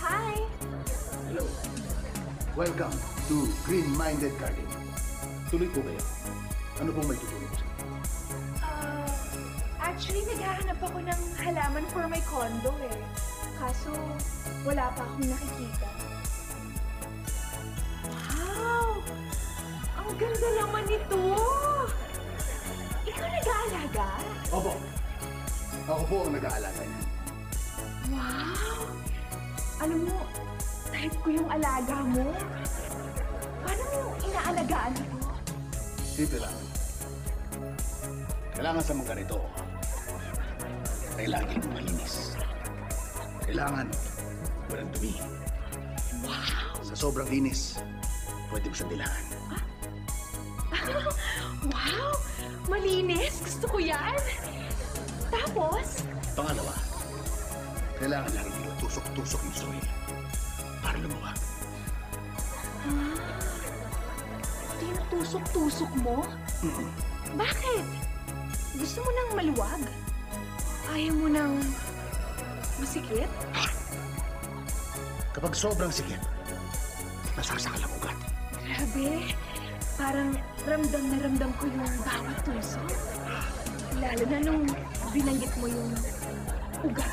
Hi! Hello. Welcome to Green-Minded Garden. Tuloy po kayo. Ano pong may tutulong sa inyo? Actually, naghahanap ako ng halaman for my condo eh. Kaso, wala pa akong nakikita. Wow! Ang ganda naman nito! Ikaw nag-aalaga? Opo. Ako po ang nag-aalaga niyan. Wow! Alam mo, type ko yung alaga mo. Paano mo inaalagaan ito? Dito lang. Kailangan sa mga ganito ay laging malinis. Kailangan walang dumi. Wow! Sa sobrang linis, pwede mo siyang dilaan. Wow! Malinis! Gusto ko yan! Tapos? Pangalawa, kailangan laging tusok-tusok yung soil para lumuwag. Tinutusok-tusok mo? Bakit? Gusto mo nang maluwag? Ayaw mo nang masikip? Kapag sobrang sikip, nasasakal ang ugat. Grabe! Parang ramdam na ramdam ko yung bawat tusok. Lalo na nung binanggit mo yung ugat.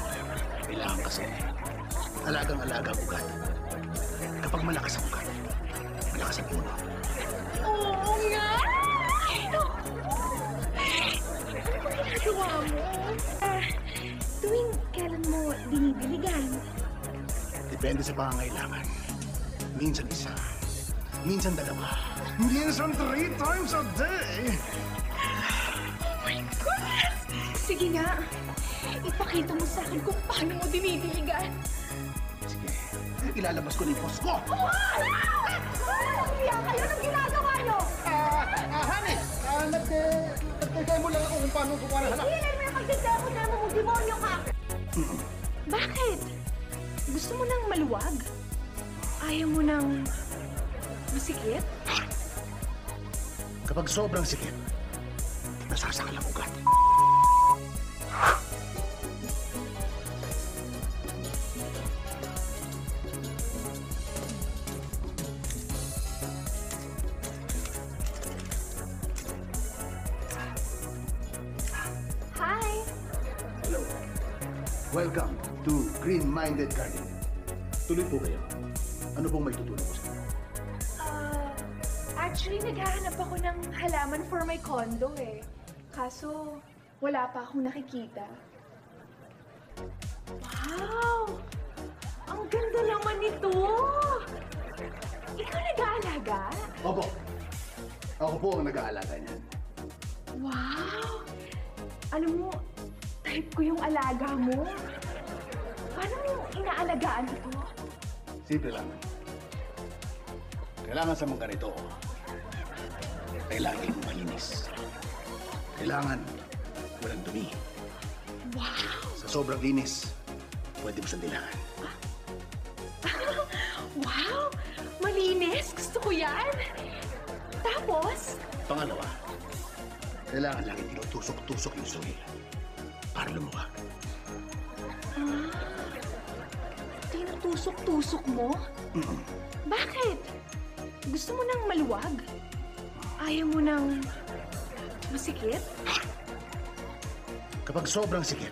Kailangan kasi alagang-alaga ang ugat. Kapag malakas ang ugat, malakas ang puno. Oo nga! Ano ginagawa mo? Tuwing kailan mo dinibiligan? Depende sa pangangailangan. Minsan isa, minsan dalawa. Minsan 3 times a day. Oh my goodness! Sige nga, ipakita mo sa akin kung paano mo dinidiligan. Sige, ilalabas ko na yung post ko. Kaya kayo nang ginagawa nyo! Honey, nagtagay mo lang ako kung paano ko para halak. Hindi mo yung pagdidemo na mo, demonyo ka! Bakit? Gusto mo nang maluwag? Ayaw mo nang masikip? Kapag sobrang sikip, nasasakal ang ugat. Hi! Hello. Welcome to Green Minded Garden. Tuloy po kayo. Ano pong may tutulong ko sa inyo? Actually, naghahanap ako ng halaman for my condo eh. Kaso, wala pa akong nakikita. Wow! Ang ganda naman nito! Ikaw nag-aalaga? Opo. Ako po ang nag-aalaga niyan. Wow! Alam mo, type ko yung alaga mo. Paano mo inaalagaan ito? Simple lang. Kailangan sa mga ganito ay laging malinis. Kailangan walang dumi. Wow! Sa sobrang linis, pwede mo siyang dilaan. Wow! Malinis! Gusto ko yan! Tapos? Pangalawa, kailangan laging tinutusok-tusok yung soil para lumuwag. Tinutusok-tusok mo? Bakit? Gusto mo nang maluwag? Ayaw mo nang masikip? Kapag sobrang sikip,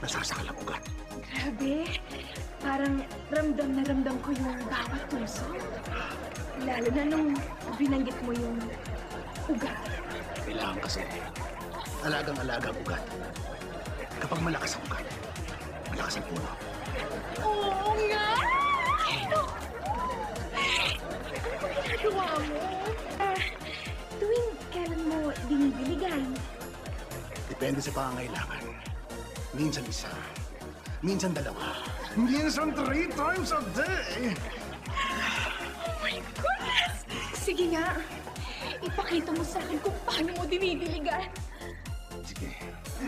nasasakal ang ugat. Grabe! Parang ramdam na ramdam ko yung bawat tusok. Lalo na nung binanggit mo yung ugat. Kailangan kasi alagang-alaga ang ugat. Kapag malakas ang ugat, malakas ang puno. Oo nga! Ano ba ginagawa mo? Tuwing kailan mo dinibiligan? Depende sa pangangailangan. Minsan isa, minsan dalawa. Minsan 3 times a day. Oh my goodness! Sige nga, ipakita mo sa akin kung paano mo dinidiligan. Sige,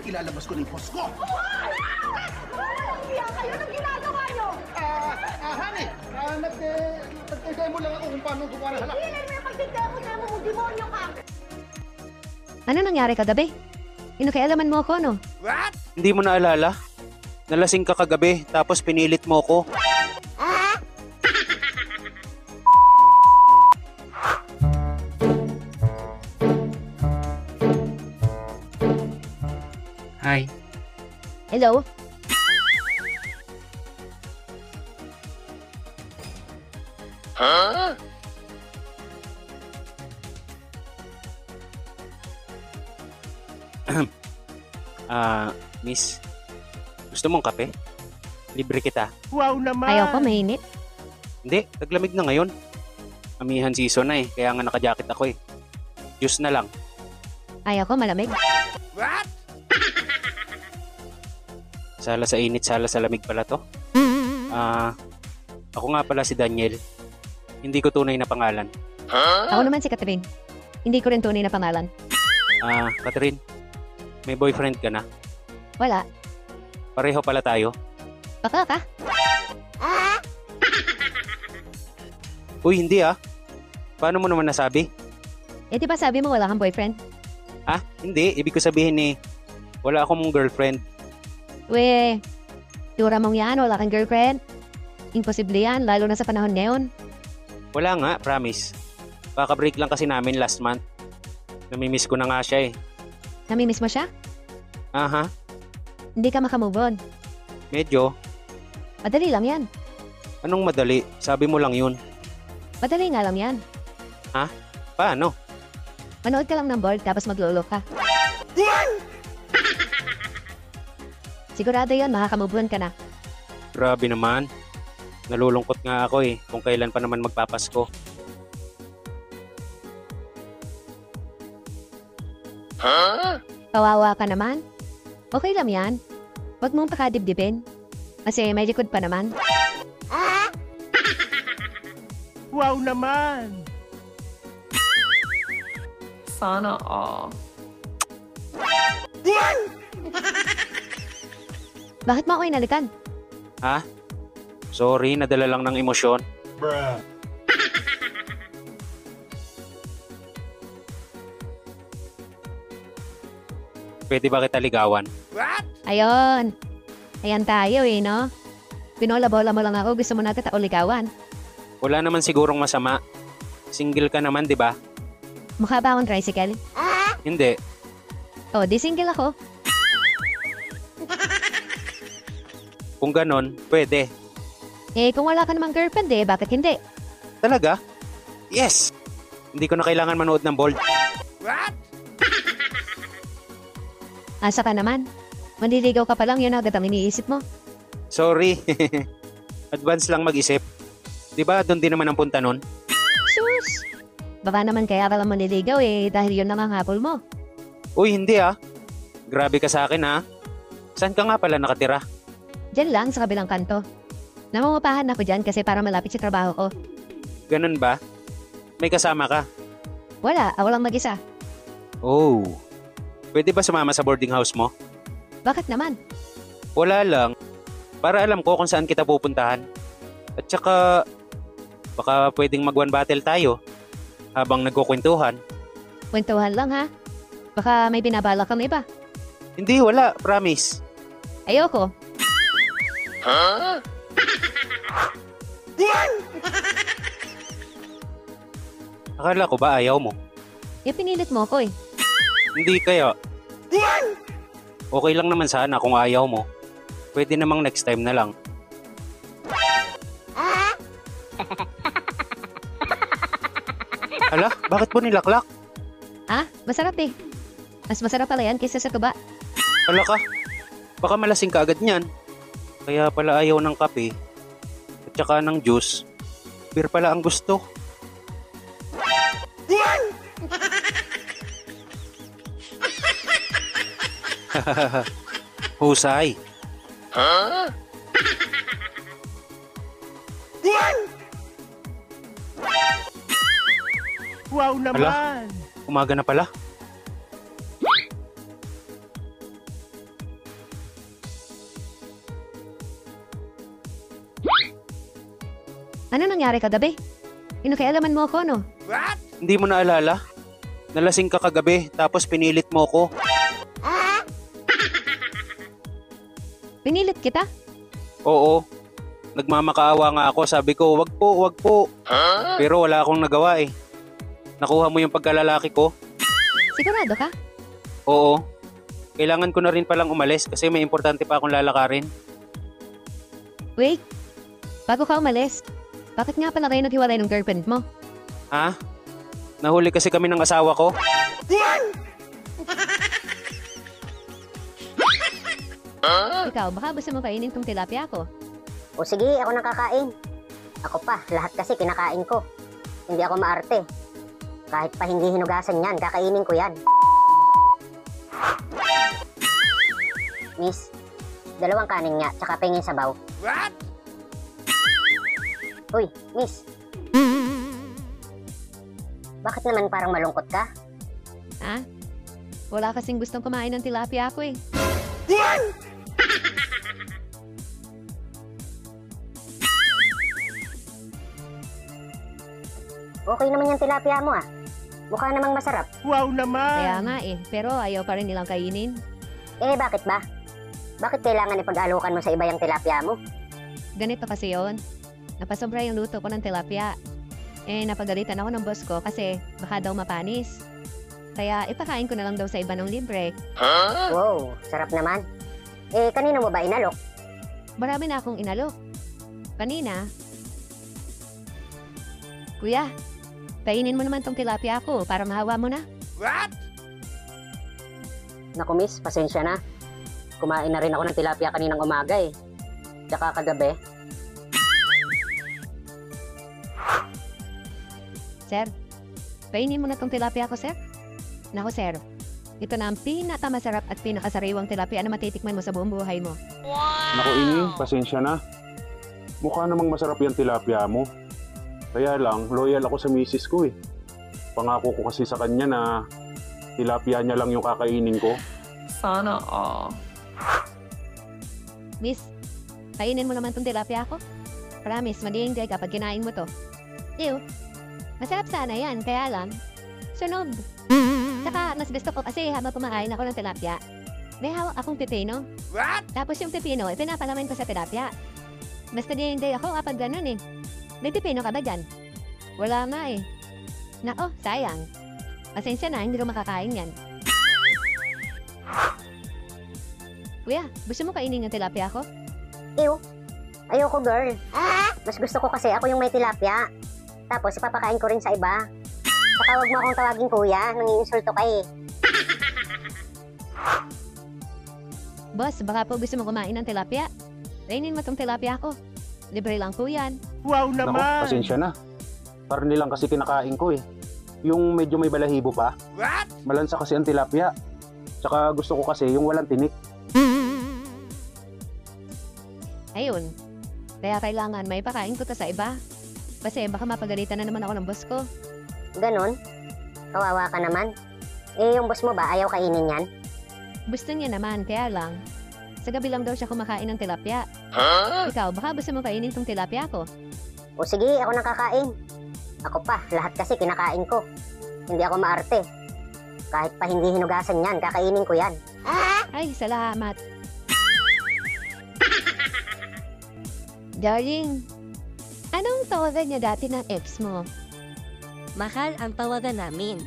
ilalabas ko na yung post ko. Kaya kayo nang ginagawa nyo! Honey, nagtagay mo lang ako kung paano ko para halak. Hindi mo yung pagdidemo na mo, demonyo ka! Ano nangyari kagabi? Inukialaman mo ako, no? What? Hindi mo naalala? Nalasing ka kagabi, tapos pinilit mo ko. Hi. Hello? Huh? Miss, gusto mong kape? Libre kita. Wow naman! Ayaw ko, mainit. Hindi, taglamig na ngayon. Amihan season na eh, kaya nga naka-jacket ako eh. Juice na lang. Ayaw ko, malamig. Sala sa init, sala sa lamig pala to. Ako nga pala si Daniel. Hindi ko tunay na pangalan. Ako naman si Catherine. Hindi ko rin tunay na pangalan. Catherine, may boyfriend ka na? Wala. Pareho pala tayo. Baka ka? Uy, hindi ah. Paano mo naman nasabi? Eh, di ba sabi mo wala kang boyfriend? Hindi. Ibig ko sabihin eh, wala akong girlfriend. We, tura mong yan, wala kang girlfriend. Imposible yan, lalo na sa panahon ngayon. Wala nga, promise. Kaka-break lang kasi namin last month. Namimiss ko na nga siya eh. Namimiss mo siya? Aha, Hindi ka makamove on. medyo. Madali lang yan. Anong madali? Sabi mo lang yun. Madali nga lang yan. Paano? Manood ka lang ng board tapos maglolo ka. Sigurado yun, makakamove on ka na. Grabe naman. Nalulungkot nga ako eh, kung kailan pa naman magpapasko. Kawawa ka naman. Okay lang yan. Huwag mong pakadibdibin. Kasi may likod pa naman. Wow naman! Sana all. Bakit mo ako inalikan? Ha? Sorry, nadala lang ng emosyon. Pwede ba kita ligawan? Ayon. Ayan tayo eh, no? Pinola-bola mo lang ako. Gusto mo na kita uligawan. Wala naman sigurong masama. Single ka naman, di ba? Mukha ba akong tricycle? Hindi. Oh, di single ako. Kung ganon, pwede. Eh, kung wala ka namang girlfriend eh, bakit hindi? Talaga? Yes! Hindi ko na kailangan manood ng bold. Asa ka naman? Manliligaw ka pa lang, yun agad ang iniisip mo. Sorry. Advance lang mag-isip. Di ba doon din naman ang punta nun? Sus! Baka naman kaya ka lang manliligaw eh, dahil yun lang ang habol mo. Uy, hindi ah. Grabe ka sa akin ah. Saan ka nga pala nakatira? Diyan lang, sa kabilang kanto. Namangupahan ako dyan kasi para malapit sa trabaho ko. Ganun ba? May kasama ka? Wala, ako lang mag-isa. Oh. Pwede ba sumama sa boarding house mo? Bakit naman? Wala lang. Para alam ko kung saan kita pupuntahan. At saka, baka pwedeng mag-one battle tayo habang nagkukwentuhan. Kwentuhan lang ha? Baka may binabala kang iba. Hindi, wala. Promise. Ayoko. Akala ko ba ayaw mo? Eh, pinilit mo ko eh. Hindi kaya. Okay lang naman sana kung ayaw mo. Pwede namang next time na lang. Hala, bakit po nilaklak? Masarap eh. Mas masarap pala yan kaysa sa tuba. Hala ka, baka malasing ka agad niyan. Kaya pala ayaw ng kape. At saka ng juice. Beer pala ang gusto. Husay. Wow naman! Hala, umaga na pala. Ano nangyari kagabi? Inakialaman mo ako, no? Hindi mo naalala? Nalasing ka kagabi, tapos pinilit mo ko. Pinilit kita? Oo. Nagmamakaawa nga ako, sabi ko, wag po, wag po. Pero wala akong nagawa eh. Nakuha mo yung pagkalalaki ko? Sigurado ka? Oo. Kailangan ko na rin palang umalis kasi may importante pa akong lalakarin. Wait. Bago ka umalis, bakit nga pala kayo naghiwalay ng girlfriend mo? Ha? Nahuli kasi kami ng asawa ko. Ikaw, baka gusto mo kainin tong tilapia ko. O sige, ako nang kakain. Ako pa, lahat kasi kinakain ko. Hindi ako maarte. Kahit pa hindi hinugasan yan, kakainin ko yan. Miss, 2 kanin nga, tsaka pingin sabaw. What? Uy, miss. Bakit naman parang malungkot ka? Ha? Wala kasing gustong kumain ng tilapia ko eh. Okay naman yung tilapia mo ah. Mukha namang masarap. Wow naman! Kaya nga eh, pero ayaw pa rin nilang kainin. Eh, bakit ba? Bakit kailangan ipag-alukan mo sa iba yung tilapia mo? Ganito kasi yon. Napasobra yung luto ko ng tilapia. Eh, napagalitan ako ng boss ko kasi baka daw mapanis. Kaya ipakain ko na lang daw sa iba ng libre. Wow, sarap naman. Eh, kanino mo ba inalok? Marami na akong inalok. Kanina. Kuya, kainin mo naman tong tilapia ko para mahawa mo na. What? Naku miss, pasensya na. Kumain na rin ako ng tilapia kaninang umaga eh. Tsaka kagabi. Sir, kainin mo na tong tilapia ko, sir. Naku, sir. Ito na ang pinakamasarap at pinakasariwang tilapia na matitikman mo sa buong buhay mo. Naku, Ini, pasensya na. Mukha namang masarap yung tilapia mo. Kaya lang, loyal ako sa misis ko eh. Pangako ko kasi sa kanya na tilapia niya lang yung kakainin ko. Sana all. Miss, kainin mo naman tong tilapia ko. Promise, mag-i-enjoy kapag kinain mo to. Ew, masarap sana yan, kaya lang, sunog. Saka, mas gusto ko kasi habang kumakain ako ng tilapia, may hawak akong pipino. What? Tapos yung pipino, pinapalaman ko sa tilapia. Mas nag-i-enjoy ako kapag ganun eh. May pipino ka ba dyan? Wala nga eh. Nako, sayang. Pasensya na, hindi ko makakain yan. Kuya, gusto mo kainin ng tilapia ko? Ew, ayoko girl. Mas gusto ko kasi ako yung may tilapia. Tapos ipapakain ko rin sa iba. Saka huwag mo akong tawagin kuya, nangiinsulto ka eh. Boss, baka po gusto mo kumain ng tilapia. Kainin mo tong tilapia ko. Libre lang po yan. Wow Naku, naman! pasensya na. Parang nilang kasi kinakain ko eh. Yung medyo may balahibo pa. What? Malansa kasi ang tilapia. Tsaka gusto ko kasi yung walang tinik. Ayun. Kaya kailangan may pakain ko to sa iba. Kasi baka mapagalitan na naman ako ng boss ko. Ganon? Kawawa ka naman. Eh, yung boss mo ba ayaw kainin yan? Gusto niya naman, kaya lang. Sa gabi lang daw siya kumakain ng tilapia. Ikaw, baka gusto mo kainin tong tilapia ko. O sige, ako nang kakain. Ako pa, lahat kasi kinakain ko. Hindi ako maarte. Kahit pa hindi hinugasan yan, kakainin ko yan. Ay, salamat. Darling, anong tawagan niya dati ng ex mo? Mahal ang tawagan namin.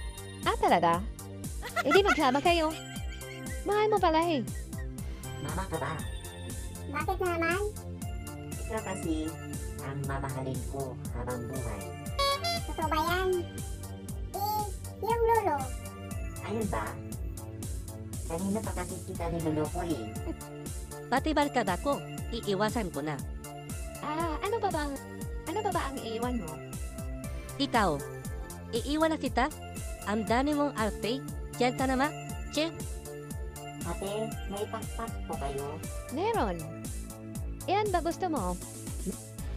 Ah, talaga? E di magsama kayo. Mahal mo pala eh. Mama ka ba? Bakit naman? Ikaw kasi ang mamahalin ko habang buhay. Totoo ba yan? Eh, yung lolo. Ayun ba? Kanina pa kasi kita niloloko eh. Pati barkada ko, iiwasan ko na. Ano ba ba ang iiwan mo? Ikaw, iiwan na kita? Ang dami mong arte, diyan ka naman, che? Ate, may pakpak po kayo? Meron. Iyan ba gusto mo?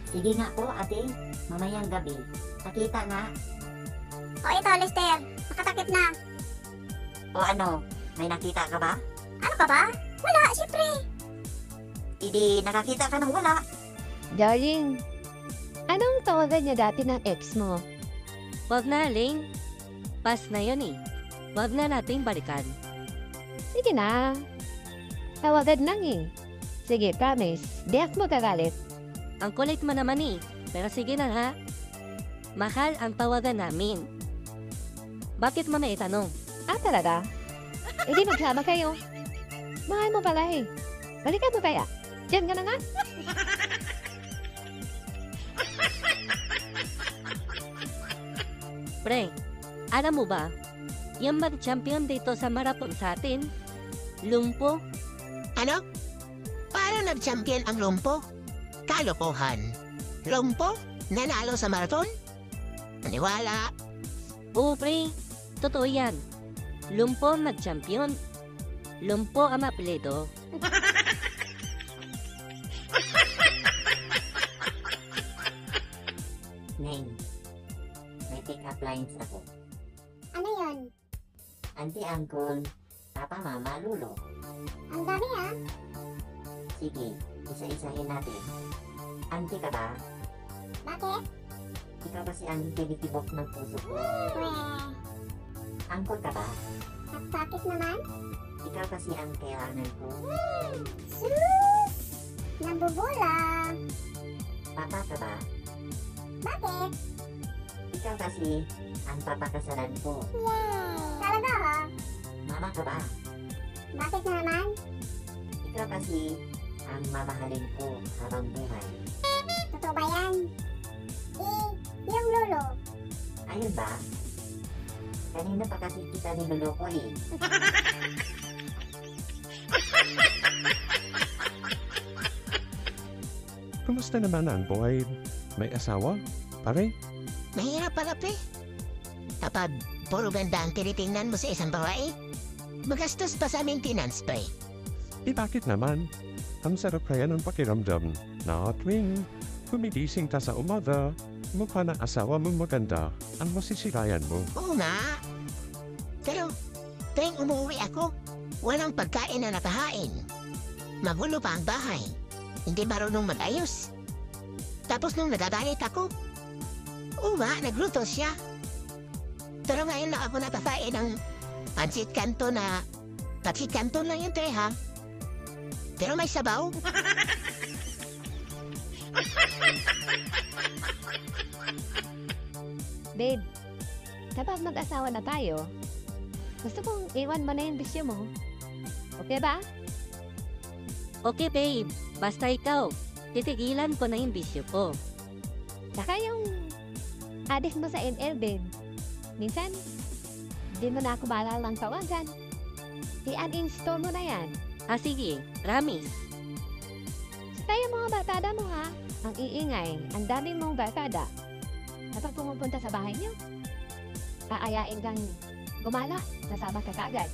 Sige nga po, ate. Mamayang gabi. Nakita nga. O ito, Lester. Nakatakip na. O ano, may nakita ka ba? Ano ka ba? Wala, siyempre. Hindi nakakita ka ng wala. Darling, anong tawagan niya dati ng ex mo? Wag na, Ling. Pas na yun eh. Wag na nating balikan. Sige na. Tawagan lang eh. Sige, promise. Di ako magagalit. Ang kulit mo naman eh. Pero sige na ha. Mahal ang tawagan namin. Bakit mo may itanong? Ah, talaga? E di magsama kayo. Mahal mo pala eh. Balikan mo kaya. Diyan ka na nga. Pre, alam mo ba? Yung mag-champion dito sa marathon sa atin, Lumpo. Ano? nag-champion ang Lumpo? Kalokohan. Lumpo? Nanalo sa marathon? Maniwala. Oo, pre. Totoo yan. Lumpo ang nag-champion. Lumpo ang apelido. Neng, may pick-up lines ako. Ano yon? Auntie, uncle, papa, mama, lulo. Ang dami ah. Sige, isa-isahin natin. Auntie ka ba? Bakit? Ikaw ba si ang tinitibok ng puso ko? Weh. Uncle ka ba? At bakit naman? Ikaw kasi ang kailangan ko. Sus! Nabubula. Papa ka ba? Bakit? Ikaw kasi ang papakasalan ko. Wow! Talaga ha? Mama ka ba? Bakit na naman? Ikaw kasi ang mamahalin ko habang buhay. Totoo ba yan? Yung lolo. Ayun ba? Kanina pa kasi kita niloloko eh. Kumusta naman ang buhay? May asawa? Pare? Mahirap pala, pre. Kapag puro ganda ang tinitingnan mo sa isang babae, magastos pa sa maintenance, pre. Bakit naman? Ang sarap kaya ng pakiramdam na tuwing gumigising ka sa umaga, mukha ng asawa mo maganda ang masisirayan mo. Oo nga. Pero, tuwing umuwi ako, walang pagkain na nakahain. Magulo pa ang bahay. Hindi marunong mag-ayos. Tapos nung nagagalit ako, nagluto siya. Pero ngayon lang ako napasain ng pancit canton lang yun, tre, ha? Pero may sabaw. Babe, kapag mag-asawa na tayo, gusto kong iwan mo na yung bisyo mo. Okay ba? Okay, babe. Basta ikaw, titigilan ko na yung bisyo ko. Saka yung adik mo sa NL, babe. Minsan, di mo na ako malalang tawagan. I-uninstall mo na yan. Sige. Promise. Tayo mga barkada mo ha. Ang iingay, ang dami mong barkada. Kapag pumupunta sa bahay niyo, aayain kang gumala, nasama ka kaagad.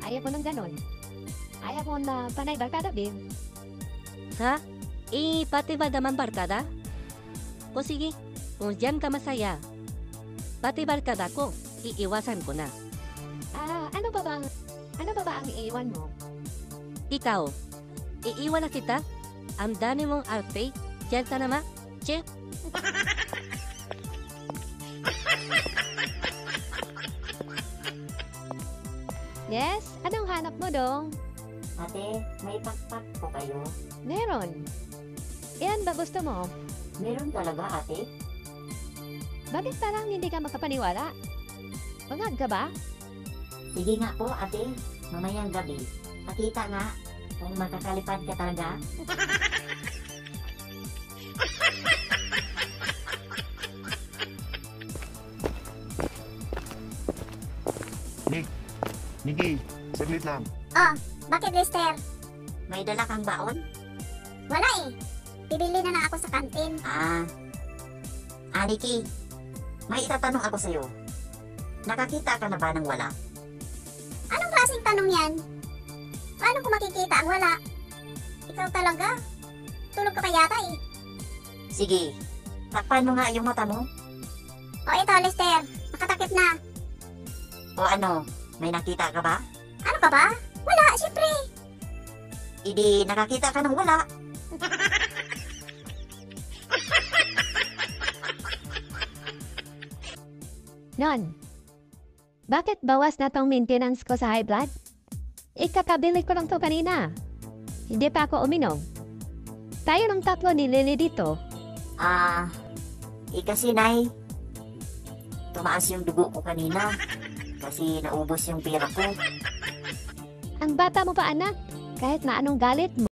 Ayaw ko ng ganon. Ayaw ko na panay barkada, babe. Ha? Pati ba naman barkada? O sige, kung diyan ka masaya, pati barkada ko, iiwasan ko na. Ano ba ba ang iiwan mo? Ikaw, iiwan na kita? Ang dami mong outfit, diyan ka naman, che? Yes? Anong hanap mo dong? Ate, may pakpak po kayo? Meron. Iyan ba gusto mo? Meron talaga, ate? Bakit parang hindi ka makapaniwala? Pangag ka ba? Sige nga po, ate. Mamayang gabi. Pakita nga kung makakalipad ka talaga. Nikki, saglit lang. Oh, bakit, Lester? May dala kang baon? Wala eh. Bibili na lang ako sa kantin. Nikki, may itatanong ako sa'yo. Nakakita ka na ba ng wala? Anong klaseng tanong yan? Paano ko makikita ang wala? Ikaw talaga? Tulog ka pa yata eh. Sige, takpan mo nga yung mata mo. O ito, Lester. Nakatakip na. O ano, may nakita ka ba? Ano ka ba? Wala, syempre. Hindi nakakita ka ng wala. Non, bakit bawas na tong maintenance ko sa high blood? Ikakabili ko lang to kanina. Hindi pa ako uminom. Tayo ng tatlo ni Lily dito. Kasi Nay, tumaas yung dugo ko kanina kasi naubos yung pera ko. Ang bata mo pa anak, kahit na anong galit mo.